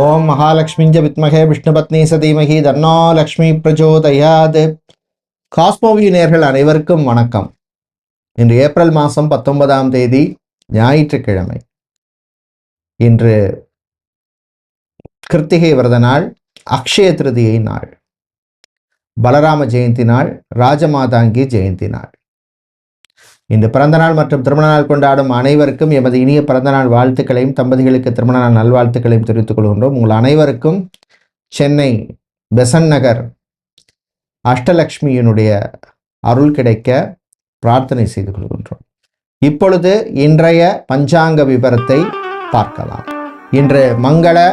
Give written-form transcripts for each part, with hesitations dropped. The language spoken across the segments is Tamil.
ஓம் மகாலட்சுமிஞ்ச வித்மகே விஷ்ணுபத்னி சதீமகி தன்னோ லக்ஷ்மி பிரஜோதயாத். காஸ்மோவியூ நேயர்கள் அனைவருக்கும் வணக்கம். இன்று ஏப்ரல் மாதம் 19ஆம் தேதி ஞாயிற்றுக்கிழமை. இன்று கிருத்திகை விரத நாள், அக்ஷய திருதியை நாள், பலராம ஜெயந்தி நாள், ராஜமாதாங்கி ஜெயந்தி நாள். இன்று பிறந்தநாள் மற்றும் திருமண நாள் கொண்டாடும் அனைவருக்கும் எமது இனிய பிறந்தநாள் வாழ்த்துக்களையும் தம்பதிகளுக்கு திருமண நாள் நல்வாழ்த்துக்களையும் தெரிவித்துக் கொள்கின்றோம். உங்கள் அனைவருக்கும் சென்னை பெசன்ட் நகர் அஷ்டலக்ஷ்மியினுடைய அருள் கிடைக்க பிரார்த்தனை செய்து கொள்கின்றோம். இப்பொழுது இன்றைய பஞ்சாங்க விவரத்தை பார்க்கலாம். இன்று மங்கள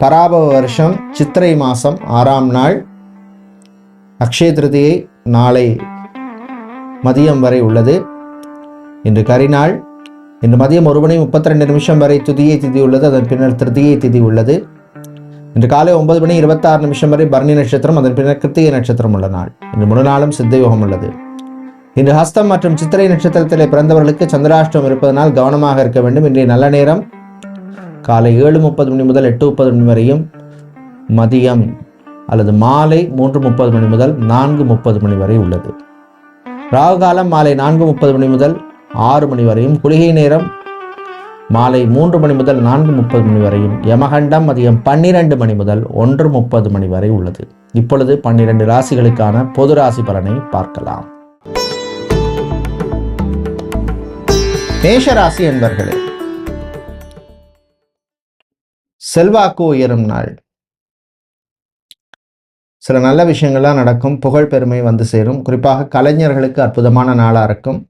பராபவ வருஷம் சித்திரை மாதம் 6ஆம் நாள், அக்ஷய திருதியை நாளை மதியம் வரை உள்ளது. இன்று கரிநாள். இன்று மதியம் 1:32 வரை துதியை திதி உள்ளது. அதன் பின்னர் திருதியை திதி உள்ளது. இன்று காலை 9:26 வரை பரணி நட்சத்திரம், அதன் பின்னர் கிருத்திகை நட்சத்திரம் உள்ள நாள். இன்று முழு நாளும் சித்தயோகம் உள்ளது. இன்று ஹஸ்தம் மற்றும் சித்திரை நட்சத்திரத்திலே பிறந்தவர்களுக்கு சந்திராஷ்டம் இருப்பதனால் கவனமாக இருக்க வேண்டும். இன்றைய நல்ல நேரம் காலை 7:30 முதல் 8:30 வரையும், மதியம் அல்லது மாலை 3:30 முதல் 4:30 வரை உள்ளது. ராகு காலம் மாலை 4:30 முதல் 6 வரையும், குளிகை நேரம் மாலை 3 முதல் 4:30 வரையும், யமகண்டம் மதியம் 12 முதல் 1:30 வரை உள்ளது. இப்பொழுது 12 ராசிகளுக்கான பொது ராசி பலனை பார்க்கலாம். மேஷ ராசி என்பர்களே, செல்வாக்கு உயரும் நாள். சில நல்ல விஷயங்கள்லாம் நடக்கும். புகழ் பெருமை வந்து சேரும். குறிப்பாக கலைஞர்களுக்கு அற்புதமான நாளாக இருக்கும்.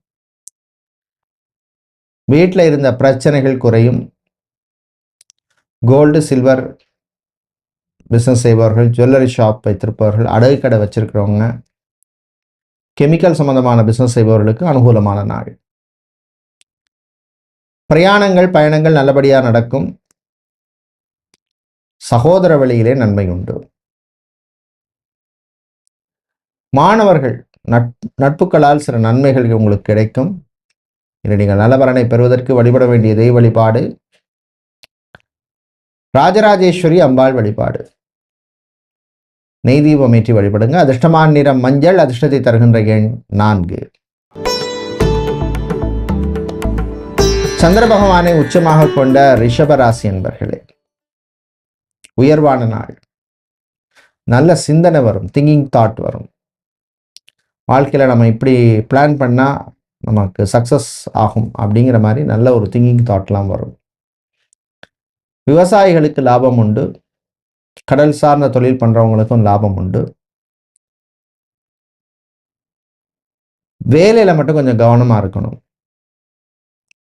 வீட்டில் இருந்த பிரச்சனைகள் குறையும். கோல்டு சில்வர் பிஸ்னஸ் செய்பவர்கள், ஜுவல்லரி ஷாப் வைத்திருப்பவர்கள், அடகு கடை வச்சிருக்கிறவங்க, கெமிக்கல் சம்பந்தமான பிஸ்னஸ் செய்பவர்களுக்கு அனுகூலமான நாள். பிரயாணங்கள் பயணங்கள் நல்லபடியாக நடக்கும். சகோதர வழியிலே நன்மை உண்டு. மாணவர்கள் நட்புகளால் சில நன்மைகள் உங்களுக்கு கிடைக்கும். இன்று நீங்கள் நல்ல பலனை பெறுவதற்கு வழிபட வேண்டிய தெய்வ வழிபாடு ராஜராஜேஸ்வரி அம்பாள் வழிபாடு. நெய் தீபம் ஏற்றி வழிபடுங்க. அதிர்ஷ்டமான நிறம் மஞ்சள். அதிர்ஷ்டத்தை தருகின்ற எண் 4. சந்திர பகவானை உச்சமாக கொண்ட ரிஷபராசி என்பர்களே, உயர்வான நாள். நல்ல சிந்தனை வரும். திங்கிங் தாட் வரும். வாழ்க்கையில் நம்ம இப்படி பிளான் பண்ணால் நமக்கு சக்ஸஸ் ஆகும் அப்படிங்கிற மாதிரி நல்ல ஒரு திங்கிங் தாட்லாம் வரும். விவசாயிகளுக்கு லாபம் உண்டு. கடல் சார்ந்த தொழில் பண்ணுறவங்களுக்கும் லாபம் உண்டு. வேலையில் மட்டும் கொஞ்சம் கவனமாக இருக்கணும்.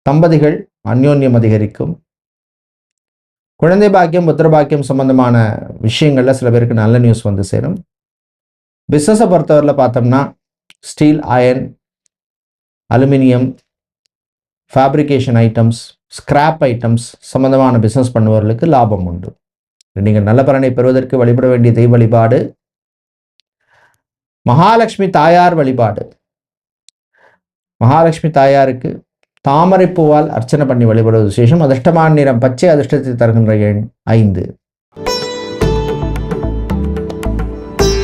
தம்பதிகள் அந்யோன்யம் அதிகரிக்கும். குழந்தை பாக்கியம் புத்திர பாக்கியம் சம்பந்தமான விஷயங்களில் சில பேருக்கு நல்ல நியூஸ் வந்து சேரும். பிஸ்னஸை பொறுத்தவரையில் பார்த்தோம்னா steel, iron, aluminium, fabrication items, scrap items சம்பந்தமான பிஸ்னஸ் பண்ணுபவர்களுக்கு லாபம் உண்டு. நீங்கள் நல்ல பலனை பெறுவதற்கு வழிபட வேண்டிய தெய்வ வழிபாடு மகாலட்சுமி தாயார் வழிபாடு. மகாலட்சுமி தாயாருக்கு தாமரை பூவால் அர்ச்சனை பண்ணி வழிபடுவது விசேஷம். அதிர்ஷ்டமான நிறம் பச்சை. அதிர்ஷ்டத்தை தருகின்ற எண் 5.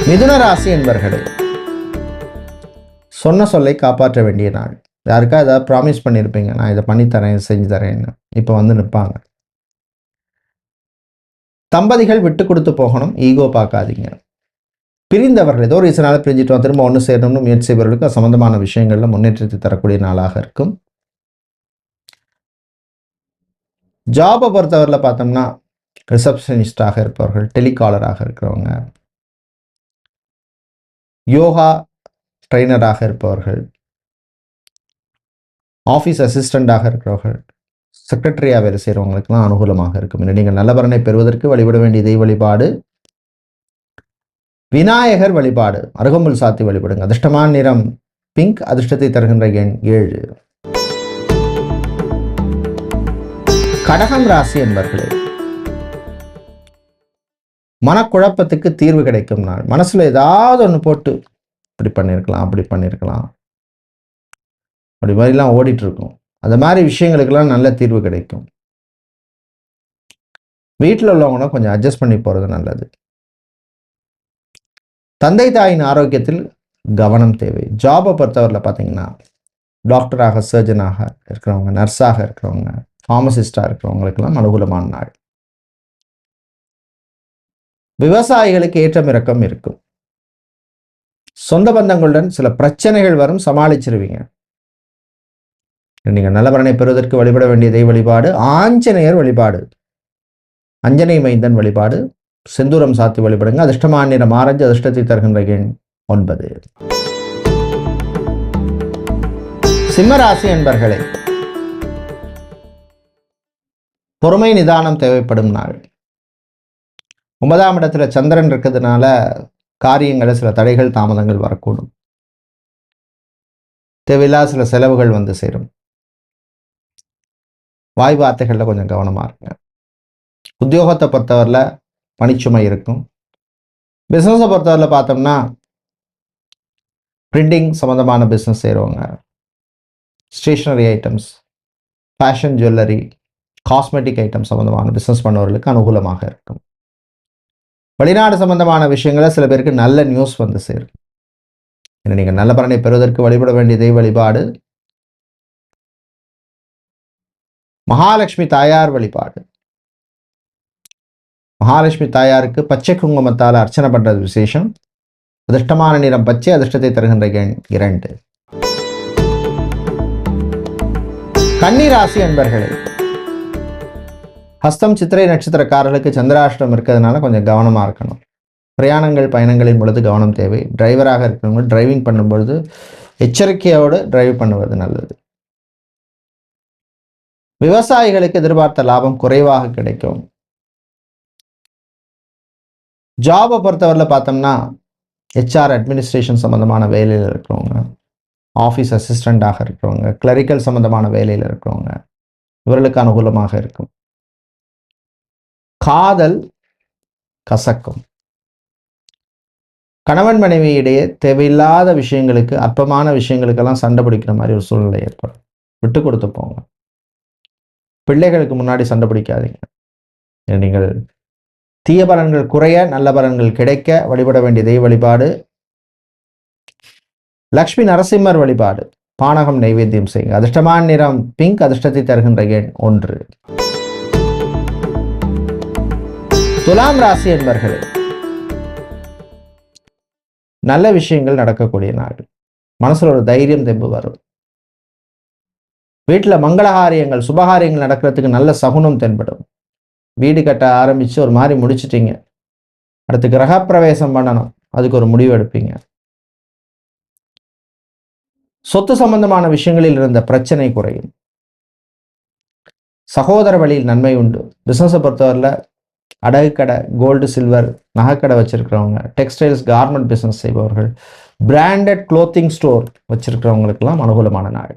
மிதுன ராசி என்பர்களே, சொன்ன சொல்லை காப்பாற்ற வேண்டிய நாள். யாருக்கா ஏதாவது ப்ராமிஸ் பண்ணியிருப்பீங்க, நான் இதை பண்ணித்தரேன் செஞ்சு தரேன்னு. இப்போ வந்து நிற்பாங்க. தம்பதிகள் விட்டு கொடுத்து போகணும். ஈகோ பார்க்காதீங்க. பிரிந்தவர்கள் ஏதோ ரீசனால பிரிஞ்சுட்டு திரும்ப ஒன்று சேரணும்னு முயற்சி செய்பவர்களுக்கு சம்பந்தமான விஷயங்கள்ல முன்னேற்றத்தை தரக்கூடிய நாளாக இருக்கும். ஜாபை பொறுத்தவரையில் பார்த்தோம்னா ரிசப்ஷனிஸ்டாக இருப்பவர்கள், டெலிகாலராக இருக்கிறவங்க, யோகா ட்ரைனராக இருப்பவர்கள், ஆஃபீஸ் அசிஸ்டண்டாக இருக்கிறவர்கள், செக்ரட்டரியாக வேலை செய்கிறவங்களுக்குலாம் அனுகூலமாக இருக்கும். நீங்கள் நல்ல பலனை பெறுவதற்கு வழிபட வேண்டிய தெய்வ வழிபாடு விநாயகர் வழிபாடு. அருகம்புல் சாத்தி வழிபடுங்க. அதிர்ஷ்டமான நிறம் பிங்க். அதிர்ஷ்டத்தை தருகின்ற எண் 7. கடகம் ராசி என்பர்களே, மனக்குழப்பத்துக்கு தீர்வு கிடைக்கும் நாள். மனசுல ஏதாவது ஒன்று போட்டு இப்படி பண்ணியிருக்கலாம், அப்படி பண்ணியிருக்கலாம், அப்படி மாதிரிலாம் ஓடிட்டு இருக்கும். அந்த மாதிரி விஷயங்களுக்கெல்லாம் நல்ல தீர்வு கிடைக்கும். வீட்டில் உள்ளவங்கன்னா கொஞ்சம் அட்ஜஸ்ட் பண்ணி போகிறது நல்லது. தந்தை தாயின் ஆரோக்கியத்தில் கவனம் தேவை. ஜாபை பொறுத்தவரையில் பார்த்தீங்கன்னா டாக்டராக, சர்ஜனாக இருக்கிறவங்க, நர்ஸாக இருக்கிறவங்க, ஃபார்மசிஸ்டாக இருக்கிறவங்களுக்கெல்லாம் அனுகூலமான நாள். விவசாயிகளுக்கு ஏற்றம் இறக்கம் இருக்கும். சொந்த பந்தங்களுடன் சில பிரச்சனைகள் வரும், சமாளிச்சிருவீங்க. நீங்க நல்லபலனை பெறுவதற்கு வழிபட வேண்டிய தெய்வ வழிபாடு ஆஞ்சநேயர் வழிபாடு, அஞ்சனை மைந்தன் வழிபாடு, செந்தூரம் சாத்தி வழிபடுங்க. அதிர்ஷ்டமான நிறம் ஆரஞ்சு, அதிர்ஷ்டத்தை தருகின்ற எண் 9. சிம்மராசி என்பர்களே, பொறுமை நிதானம் தேவைப்படும் நாள். 9ஆம் இடத்துல சந்திரன் இருக்கிறதுனால காரியங்களில் சில தடைகள் தாமதங்கள் வரக்கூடும். தேவையில்லாத சில செலவுகள் வந்து சேரும். வாய் வார்த்தைகளில் கொஞ்சம் கவனமாக இருங்க. உத்தியோகத்தை பொறுத்தவரையில் பணிச்சுமை இருக்கும். பிஸ்னஸை பொறுத்தவரையில் பார்த்தோம்னா பிரிண்டிங் சம்மந்தமான பிஸ்னஸ் செய்கிறவங்க, stationery items, fashion jewellery, cosmetic item சம்மந்தமான பிஸ்னஸ் பண்ணவர்களுக்கு அனுகூலமாக இருக்கும். வெளிநாடு சம்பந்தமான விஷயங்களில் சில பேருக்கு நல்ல நியூஸ் வந்து சேரும். ஏன்னா நீங்கள் நல்ல பலனை பெறுவதற்கு வழிபட வேண்டிய தெய்வ வழிபாடு மகாலட்சுமி தாயார் வழிபாடு. மகாலட்சுமி தாயாருக்கு பச்சை குங்குமத்தால் அர்ச்சனை பண்றது விசேஷம். அதிர்ஷ்டமான நிறம் பச்சை, அதிர்ஷ்டத்தை தருகின்ற எண் 2. கன்னி ராசி அன்பர்களே, ஹஸ்தம் சித்திரை நட்சத்திரக்காரர்களுக்கு சந்திராஷ்டம் இருக்கிறதுனால கொஞ்சம் கவனமாக இருக்கணும். பிரயாணங்கள் பயணங்களின் பொழுது கவனம் தேவை. டிரைவராக இருக்கிறவங்க டிரைவிங் பண்ணும்பொழுது எச்சரிக்கையோடு டிரைவ் பண்ணுவது நல்லது. விவசாயிகளுக்கு எதிர்பார்த்த லாபம் குறைவாக கிடைக்கும். ஜாபை பொறுத்தவரையில் பார்த்தோம்னா ஹெச்ஆர் அட்மினிஸ்ட்ரேஷன் சம்மந்தமான வேலையில் இருக்கிறவங்க, ஆஃபீஸ் அசிஸ்டண்டாக இருக்கிறவங்க, கிளரிக்கல் சம்மந்தமான வேலையில் இருக்கிறவங்க, இவர்களுக்கு அனுகூலமாக இருக்கும். காதல் கசக்கும். கணவன் மனைவி இடையே தேவையில்லாத விஷயங்களுக்கு, அற்பமான விஷயங்களுக்கெல்லாம் சண்டை பிடிக்கிற மாதிரி ஒரு சூழ்நிலை ஏற்படும். விட்டு கொடுத்து போங்க. பிள்ளைகளுக்கு முன்னாடி சண்டை பிடிக்காதீங்க. நீங்கள் தீய பலன்கள் குறைய, நல்ல பலன்கள் கிடைக்க வழிபட வேண்டிய தெய்வ வழிபாடு லக்ஷ்மி நரசிம்மர் வழிபாடு. பானகம் நைவேத்தியம் செய்யுங்க. அதிர்ஷ்டமான நிறம் பிங்க், அதிர்ஷ்டத்தை தருகின்ற எண் 1. துலாம் ராசி என்பர்களே, நல்ல விஷயங்கள் நடக்கக்கூடிய நாள். மனசுல ஒரு தைரியம் தெம்பு வரும். வீட்டில் மங்களகாரியங்கள் சுபகாரியங்கள் நடக்கிறதுக்கு நல்ல சகுனம் தென்படும். வீடு கட்ட ஆரம்பித்து ஒரு மாதிரி முடிச்சிட்டிங்க, அடுத்து கிரகப்பிரவேசம் பண்ணணும், அதுக்கு ஒரு முடிவு எடுப்பீங்க. சொத்து சம்பந்தமான விஷயங்களில் இருந்த பிரச்சனை குறையும். சகோதர வழியில் நன்மை உண்டு. பிஸ்னஸை பொறுத்தவரையில் அடகு கடை, கோல்டு சில்வர் நகைக்கடை வச்சிருக்கிறவங்க, டெக்ஸ்டைல்ஸ் கார்மெண்ட் பிஸ்னஸ் செய்பவர்கள், பிராண்டட் க்ளோத்திங் ஸ்டோர் வச்சிருக்கிறவங்களுக்கெல்லாம் அனுகூலமான நாள்.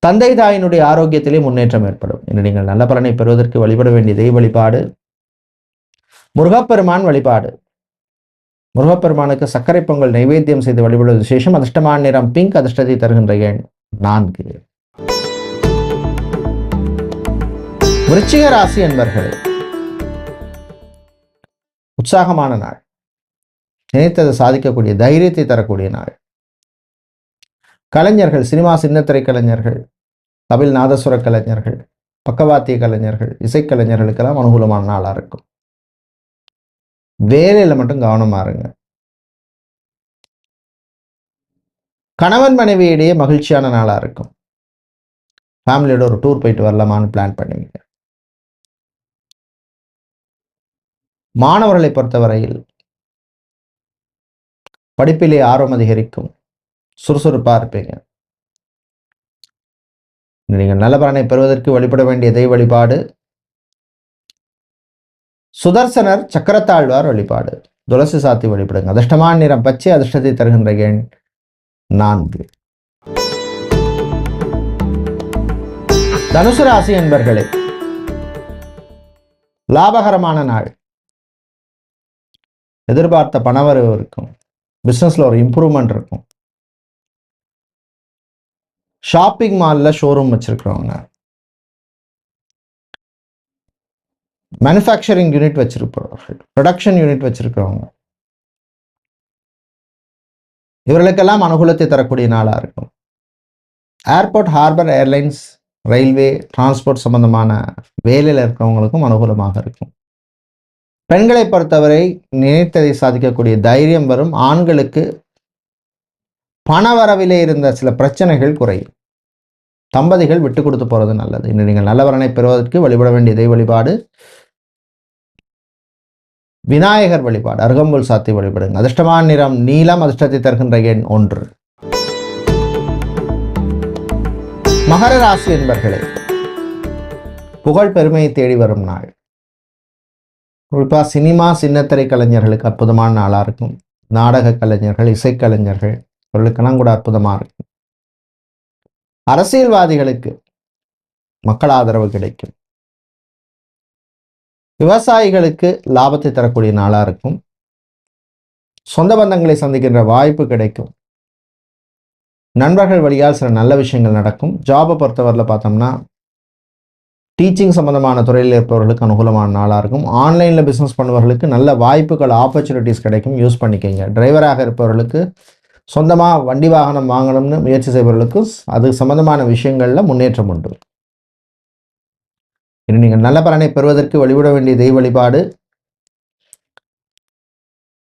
தந்தை தாயினுடைய ஆரோக்கியத்திலே முன்னேற்றம் ஏற்படும். இன்று நீங்கள் நல்ல பலனை பெறுவதற்கு வழிபட வேண்டிய தெய்வ வழிபாடு முருகப்பெருமான் வழிபாடு. முருகப்பெருமானுக்கு சர்க்கரை பொங்கல் நைவேத்தியம் செய்து வழிபடுவது விசேஷம். அதிர்ஷ்டமான நிறம் பிங்க், அதிர்ஷ்டத்தை தருகின்ற எண் 4. விருச்சிக ராசி என்பர்களே, உற்சாகமான நாள். நினைத்ததை சாதிக்கக்கூடிய தைரியத்தை தரக்கூடிய நாள். கலைஞர்கள், சினிமா சின்னத்திரை கலைஞர்கள், தவில் நாதசுர கலைஞர்கள், பக்கவாத்திய கலைஞர்கள், இசைக்கலைஞர்களுக்கெல்லாம் அனுகூலமான நாளாக இருக்கும். வேலையில் மட்டும் கவனமா இருங்க. கணவன் மனைவியிடையே மகிழ்ச்சியான நாளாக இருக்கும். ஃபேமிலியோட ஒரு டூர் போயிட்டு வரலாமான்னு பிளான் பண்ணுவீங்க. மாணவர்களை பொறுத்தவரையில் படிப்பிலே ஆர்வம் அதிகரிக்கும். சுறுசுறுப்பாக இருப்பீங்க. நீங்கள் நல்ல பலனை பெறுவதற்கு வழிபட வேண்டிய தெய்வ வழிபாடு சுதர்சனர் சக்கரத்தாழ்வார் வழிபாடு. துளசி சாத்தி வழிபடுங்க. அதிர்ஷ்டமான நிறம் பச்சை, அதிர்ஷ்டத்தை தருகின்ற எண் 4. தனுசு ராசி என்பர்களே, லாபகரமான நாள். எதிர்பார்த்த பணவரவு இருக்கும். பிஸ்னஸ்ல ஒரு இம்ப்ரூவ்மெண்ட் இருக்கும். ஷாப்பிங் மால்ல ஷோரூம் வச்சிருக்கிறவங்க, மேனுஃபேக்சரிங் யூனிட் வச்சிருப்பவர்கள், ப்ரொடக்ஷன் யூனிட் வச்சிருக்கிறவங்க, இவர்களுக்கெல்லாம் அனுகூலத்தை தரக்கூடிய நாளாக இருக்கும். Airport, harbour, airlines, railway, transport சம்பந்தமான வேலையில் இருக்கிறவங்களுக்கும் அனுகூலமாக இருக்கும். பெண்களை பொறுத்தவரை நினைத்ததை சாதிக்கக்கூடிய தைரியம் வரும். ஆண்களுக்கு பணவரவிலே இருந்த சில பிரச்சனைகள் குறையும். தம்பதிகள் விட்டு கொடுத்து போறது நல்லது. இன்று நீங்கள் நல்லவரனை பெறுவதற்கு வழிபட வேண்டிய தெய்வ வழிபாடு விநாயகர் வழிபாடு. அருகம்புல் சாத்தி வழிபடுங்க. அதிர்ஷ்டமான நிறம் நீலம். அதிர்ஷ்டத்தை தருகின்ற எண் 1. மகர ராசி என்பர்களே, புகழ் பெருமையை தேடி வரும் நாள். குறிப்பாக சினிமா, சின்னத்திரை கலைஞர்களுக்கு அற்புதமான நாளாக இருக்கும். நாடக கலைஞர்கள், இசைக்கலைஞர்கள் இவர்களுக்கெல்லாம் கூட அற்புதமாக இருக்கும். அரசியல்வாதிகளுக்கு மக்கள் ஆதரவு கிடைக்கும். விவசாயிகளுக்கு லாபத்தை தரக்கூடிய நாளாக இருக்கும். சொந்த பந்தங்களை சந்திக்கின்ற வாய்ப்பு கிடைக்கும். நண்பர்கள் வழியால் சில நல்ல விஷயங்கள் நடக்கும். ஜாபை பொறுத்தவரையில் பார்த்தோம்னா டீச்சிங் சம்பந்தமான துறையில் இருப்பவர்களுக்கு அனுகூலமான நாளாக இருக்கும். ஆன்லைனில் பிஸ்னஸ் பண்ணுபவர்களுக்கு நல்ல வாய்ப்புகள், ஆப்பர்ச்சுனிட்டிஸ் கிடைக்கும். யூஸ் பண்ணிக்கங்க. டிரைவராக இருப்பவர்களுக்கு சொந்தமாக வண்டி வாகனம் வாங்கணும்னு முயற்சி செய்பவர்களுக்கு அது சம்பந்தமான விஷயங்களில் முன்னேற்றம் உண்டு. இனி நீங்கள் நல்ல பலனை பெறுவதற்கு வழிபட வேண்டிய தெய்வ வழிபாடு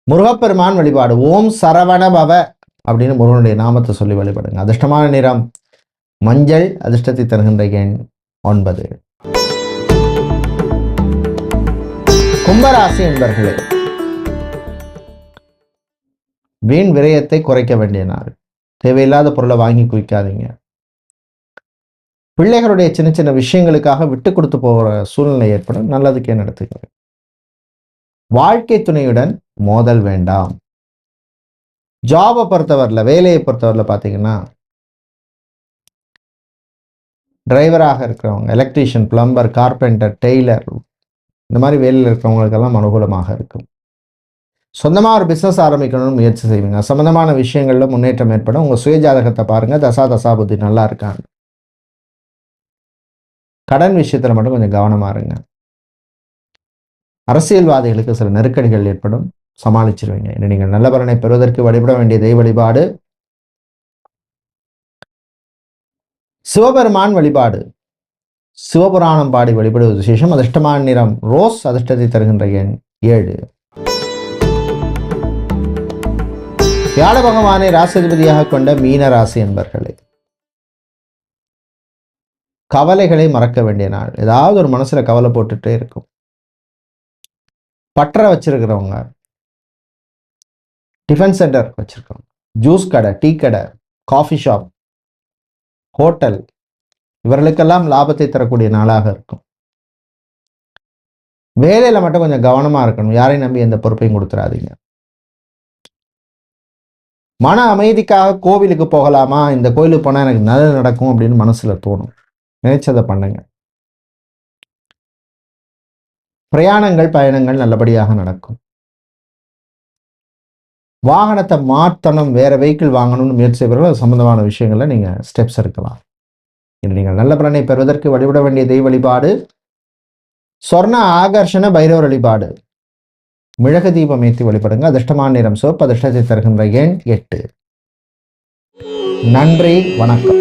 முருகப்பெருமான் வழிபாடு. ஓம் சரவண பவ அப்படின்னு முருகனுடைய நாமத்தை சொல்லி வழிபடுங்க. அதிர்ஷ்டமான நிறம் மஞ்சள். அதிர்ஷ்டத்தை தருகின்ற எண் 9. கும்பராசி என்பர்களே, வீண் விரயத்தை குறைக்க வேண்டிய நாள். தேவையில்லாத பொருளை வாங்கி குவிக்காதீங்க. பிள்ளைகளுடைய சின்ன சின்ன விஷயங்களுக்காக விட்டு கொடுத்து போகிற சூழ்நிலை ஏற்படும். நல்லதுக்கே நடத்துக்கிறேன். வாழ்க்கை துணையுடன் மோதல் வேண்டாம். ஜாபை பொறுத்தவரையில், வேலையை பொறுத்தவரையில் பார்த்தீங்கன்னா டிரைவராக இருக்கிறவங்க, எலக்ட்ரீஷியன், பிளம்பர், கார்பெண்டர், டெய்லர் இந்த மாதிரி வேலையில் இருக்கிறவங்களுக்கெல்லாம் அனுகூலமாக இருக்கும். சொந்தமாக ஒரு பிஸ்னஸ் ஆரம்பிக்கணும்னு முயற்சி செய்வீங்க. சம்பந்தமான விஷயங்களில் முன்னேற்றம் ஏற்படும். உங்கள் சுயஜாதகத்தை பாருங்கள். தசாபுத்தி நல்லா இருக்காங்க. கடன் விஷயத்தில் மட்டும் கொஞ்சம் கவனமாக இருங்க. அரசியல்வாதிகளுக்கு சில நெருக்கடிகள் ஏற்படும். சமாளிச்சிருவீங்க. இனி நீங்கள் நல்ல பலனை பெறுவதற்கு வழிபட வேண்டிய தெய்வ வழிபாடு சிவபெருமான் வழிபாடு. சிவபுராணம் பாடி வழிபடுவது விசேஷம். அதிர்ஷ்டமான நிறம் ரோஸ். அதிர்ஷ்டத்தை தருகின்ற எண் 7. வியாழ பகவானை ராசிபதியாக கொண்ட மீன ராசி என்பர்களே, கவலைகளை மறக்க வேண்டிய நாள். ஏதாவது ஒரு மனசுல கவலை போட்டுட்டே இருக்கும். பற்ற வச்சிருக்கிறவங்க, டிஃபன் சென்டர் வச்சிருக்கவங்க, ஜூஸ் கடை, டீ கடை, காஃபி ஷாப், ஹோட்டல் இவர்களுக்கெல்லாம் லாபத்தை தரக்கூடிய நாளாக இருக்கும். வேலையில மட்டும் கொஞ்சம் கவனமா இருக்கணும். யாரையும் நம்பி எந்த பொறுப்பையும் கொடுத்துடாதீங்க. மன அமைதிக்காக கோவிலுக்கு போகலாமா, இந்த கோயிலுக்கு போனால் எனக்கு நல்லது நடக்கும் அப்படின்னு மனசுல தோணும். நினைச்சதை பண்ணுங்க. பிரயாணங்கள், பயணங்கள் நல்லபடியாக நடக்கும். வாகனத்தை மாற்றணும், வேற வெஹிக்கிள் வாங்கணும்னு முயற்சி செய்வர்கள் அது சம்பந்தமான விஷயங்கள்ல நீங்க ஸ்டெப்ஸ் எடுக்கலாம். இன்று நீங்கள் நல்ல பலனை பெறுவதற்கு வழிபட வேண்டிய தெய்வ வழிபாடு சொர்ண ஆகர்ஷண பைரவர் வழிபாடு. மிளகு தீபம் ஏற்றி வழிபடுங்க. அதிர்ஷ்டமான நிறம் சிவப்பு. அதிர்ஷ்டத்தை தருகின்ற எண் 8. நன்றி, வணக்கம்.